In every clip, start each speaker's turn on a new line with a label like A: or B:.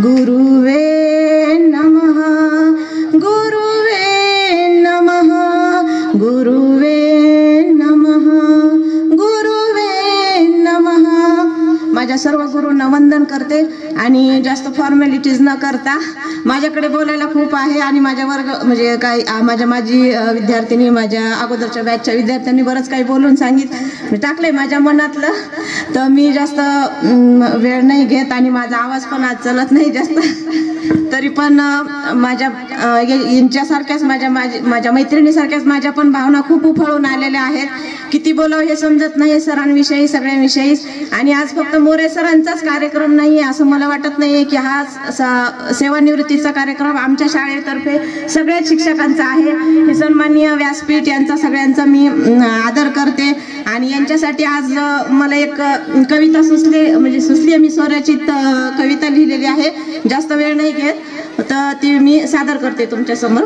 A: गुरुवे नमः गुरुवे नमः गुरुवे नमः गुरुवे नमः। माझ्या सर्व गुरूंना वंदन करते आणि जास्त फॉर्मॅलिटीज न करता माझ्याकडे बोलायला खूप आहे आणि माझ्या वर्ग म्हणजे काय माझी विद्यार्थिनी माझ्या अगोदरच्या बॅचच्या विद्यार्थ्यांनी बरंच काही बोलून टाकलंय माझ्या मनातलं, तर मी जास्त वेळ नाही घेत आणि माझा आवाज पण आज चलत नाही जास्त, तरी पण माझ्या यांच्यासारख्याच माझ्या मैत्रिणीसारख्याच माझ्या पण भावना खूप उफाळून आलेल्या आहेत. किती बोलावं हे समजत नाही सरांविषयी सगळ्यांविषयी. आणि आज फक्त मोरे सरांचाच कार्यक्रम नाही आहे असं मला वाटत नाही की हा सेवानिवृत्तीचा कार्यक्रम आमच्या शाळेतर्फे सगळ्याच शिक्षकांचा आहे. हे सन्माननीय व्यासपीठ यांचा सगळ्यांचा मी आदर करते आणि यांच्यासाठी आज मला एक कविता सुचली मी स्वरचित कविता लिहिलेली आहे. जास्त वेळ नाही घेत तर ती मी सादर करते तुमच्या समोर.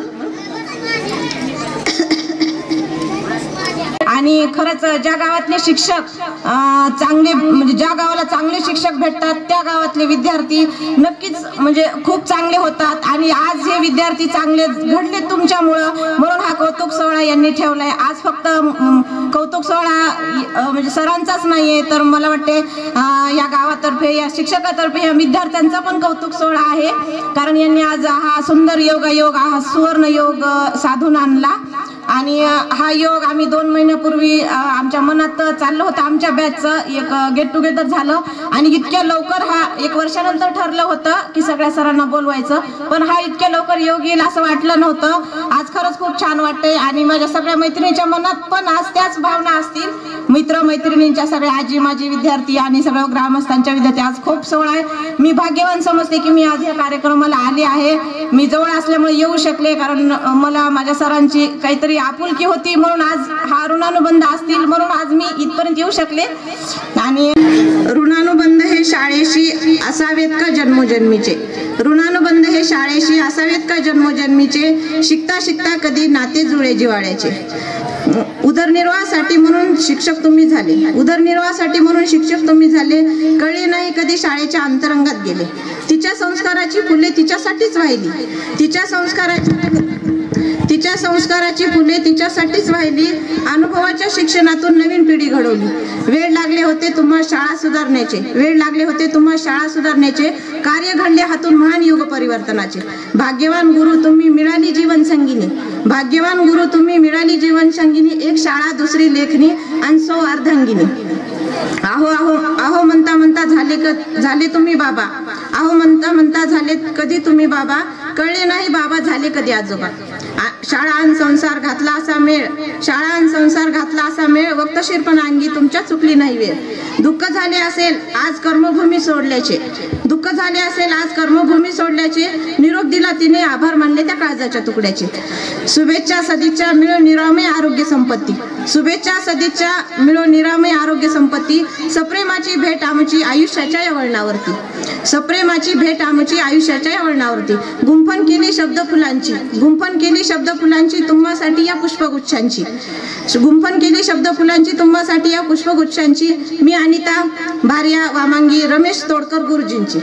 A: आणि खरंच ज्या गावातले शिक्षक चांगले म्हणजे ज्या गावाला चांगले शिक्षक भेटतात त्या गावातले विद्यार्थी नक्कीच म्हणजे खूप चांगले होतात. आणि आज हे विद्यार्थी चांगले घडले तुमच्यामुळं, म्हणून हा कौतुक सोहळा यांनी ठेवलाय. आज फक्त कौतुक सोहळा म्हणजे सरांचाच नाहीये तर मला वाटते या गावातर्फे या शिक्षकातर्फे या विद्यार्थ्यांचा पण कौतुक सोहळा आहे. कारण यांनी आज हा सुंदर योगायोग हा सुवर्ण योग साधून आणला. आणि हा योग आम्ही 2 महिन्यापूर्वी आमच्या मनात चाललं होतं. आमच्या बॅचचं एक गेट टुगेदर झालं आणि इतक्या लवकर हा 1 वर्षानंतर ठरलं होतं की सगळ्या सरांना बोलवायचं, पण हा इतक्या लवकर योग येईल असं वाटलं नव्हतं. आज खरंच खूप छान वाटतंय आणि माझ्या सगळ्या मैत्रिणींच्या मनात पण आज त्याच भावना असतील. मित्र मैत्रिणींच्या सगळ्या आजी माझी विद्यार्थी आणि सगळ्या ग्रामस्थांच्या विद्यार्थी आज खूप सोहळा आहे. मी भाग्यवान समजते की मी आज या कार्यक्रमाला आले आहे. मी जवळ असल्यामुळे येऊ शकले कारण मला माझ्या सरांची काहीतरी आपुलकी होती म्हणून आज हा ऋणानुबंध असतील म्हणून आज मी इथपर्यंत येऊ शकले. आणि ऋणानुबंध हे शाळेशी असावेत का जन्मोजन्मीचे, ऋणानुबंध हे शाळेशी असावेत का जन्मोजन्मीचे, शिकता शिकता कधी नाते जुळे जिव्हाळ्याचे. उदरनिर्वाहासाठी म्हणून शिक्षक तुम्ही झाले, उदरनिर्वाहासाठी म्हणून शिक्षक तुम्ही झाले, कळले नाही कधी शाळेच्या अंतरंगात गेले. तिच्या संस्काराची फुले तिच्यासाठीच वाहिली, तिच्या संस्काराची फुले तिच्यासाठीच वाहिली, अनुभवाच्या शिक्षणातून नवीन पिढी घडवली. वेळ लागले होते तुम्हा शाळा सुधारण्याचे, वेळ लागले होते तुम्हा शाळा सुधारण्याचे, कार्य घडले हातून महान युग परिवर्तनाचे. भाग्यवान गुरु तुम्ही मिळाली जीवन संगिनी, भाग्यवान गुरु तुम्ही मिळाली जीवन संगिनी, एक शाळा दुसरी लेखनी आणि 100 अर्धांगिनी. आहो आहो आहो म्हणता म्हणता झाले तुम्ही बाबा, आहो म्हणता म्हणता झाले कधी तुम्ही बाबा, कळले नाही बाबा झाले कधी आजोबा. शाळा आणि संसार घातला असा मेळ, शाळा आणि संसार घातला असा मेळ, वक्तशीरपण अंगी तुमच्या चुकली नाही वेळ. दुःख झाले असेल आज कर्मभूमी सोडल्याचे, दुःख झाले असेल आज कर्मभूमी सोडल्याचे, निरोप दिला तिने आभार मानले त्या काळजाच्या तुकड्याचे. शुभेच्छा सदिच्छा मिळो निरामय आरोग्य संपत्ती, शुभेच्छा सदिच्छा मिळो निरामय आरोग्य संपत्ती, सप्रेमाची भेट आमची आयुष्याच्या या वळणावरती, सप्रेमाची भेट आमची आयुष्याच्या या वळणावरती. गुंफण केली शब्द फुलांची, गुंफण केली शब्द फुलांची तुम्हासाठी या पुष्पगुच्छांची, गुंफण केली शब्द फुलांची तुम्हासाठी या पुष्पगुच्छांची. मी अनिता भार्या वामांगी रमेश तोडकर गुरुजींची,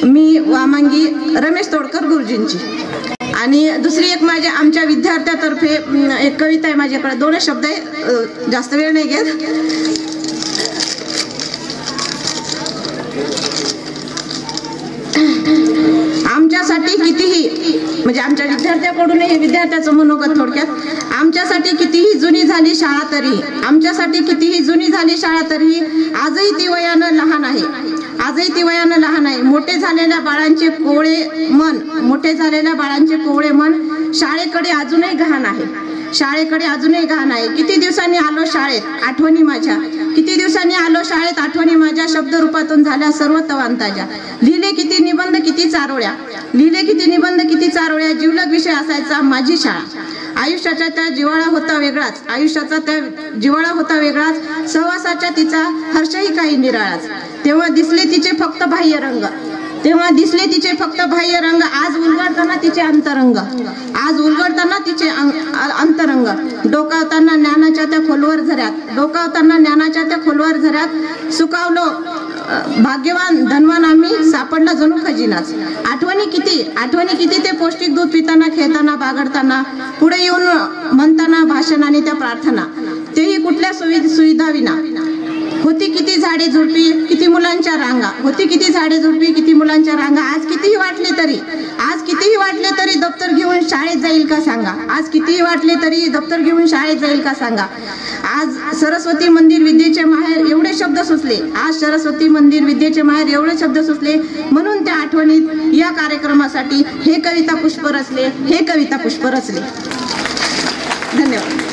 A: मी वामांगी रमेश तोडकर गुरुजींची. आणि दुसरी एक माझ्या आमच्या विद्यार्थ्यातर्फे एक कविता आहे माझ्याकडे, 2 शब्द आहे, जास्त वेळ नाही घेत. आमच्यासाठी कितीही म्हणजे आमच्या विद्यार्थ्याकडून हे विद्यार्थ्याचं मनोगत थोडक्यात. आमच्यासाठी कितीही जुनी झाली शाळा तरी, आमच्यासाठी कितीही जुनी झाली शाळा तरी, आजही ती वयानं लहान आहे, आजही ती वयानं लहान आहे. मोठे झालेल्या बाळांचे कोवळे मन, मोठे झालेल्या बाळांचे कोवळे मन, शाळेकडे अजूनही गहाण आहे, शाळेकडे अजूनही गहाण आहे. किती दिवसांनी आलो शाळेत आठवणी माझ्या, किती दिवसांनी आलो शाळेत आठवणी माझ्या, शब्द रूपातून झाल्या सर्व तवान ताज्या. लिहिले किती निबंध किती चारोळ्या, लिहिले किती निबंध किती चारोळ्या, जिवलग विषय असायचा माझी शाळा. आयुष्याचा त्या जिव्हाळा होता वेगळाच, आयुष्याचा त्या जिव्हाळा होता वेगळाच, सहवासाच्या तिचा हर्षही काही निराळाच. तेव्हा दिसले तिचे फक्त बाह्य रंग, तेव्हा दिसले तिचे फक्त बाह्य रंग, आज उलगडताना तिचे अंतरंग, आज उलगडताना तिचे अंतरंग. डोकावताना ज्ञानाच्या त्या खोलवर झऱ्यात, डोकावताना ज्ञानाच्या त्या खोलवर झऱ्यात, सुकावलो भाग्यवान धनवान आम्ही सापडला जणू खजिनाच. आठवणी किती ते पौष्टिक दूध पिताना, खेळताना, बागडताना, पुढे येऊन म्हणताना भाषण आणि त्या प्रार्थना, तेही कुठल्या सुविधा विना. होती किती झाडे झुडपी, किती मुलांच्या रांगा, होती किती झाडे झुडपी, किती मुलांच्या रांगा. आज कितीही वाटले तरी दप्तर घेऊन शाळेत जाईल का सांगा. आज कितीही वाटले तरी दप्तर घेऊन शाळेत जाईल का सांगा. आज सरस्वती मंदिर विद्येचे माहेर एवढे शब्द सुचले, आज सरस्वती मंदिर विद्येचे माहेर एवढे शब्द सुचले. म्हणून त्या आठवणीत या कार्यक्रमासाठी हे कविता पुष्प रचले. धन्यवाद.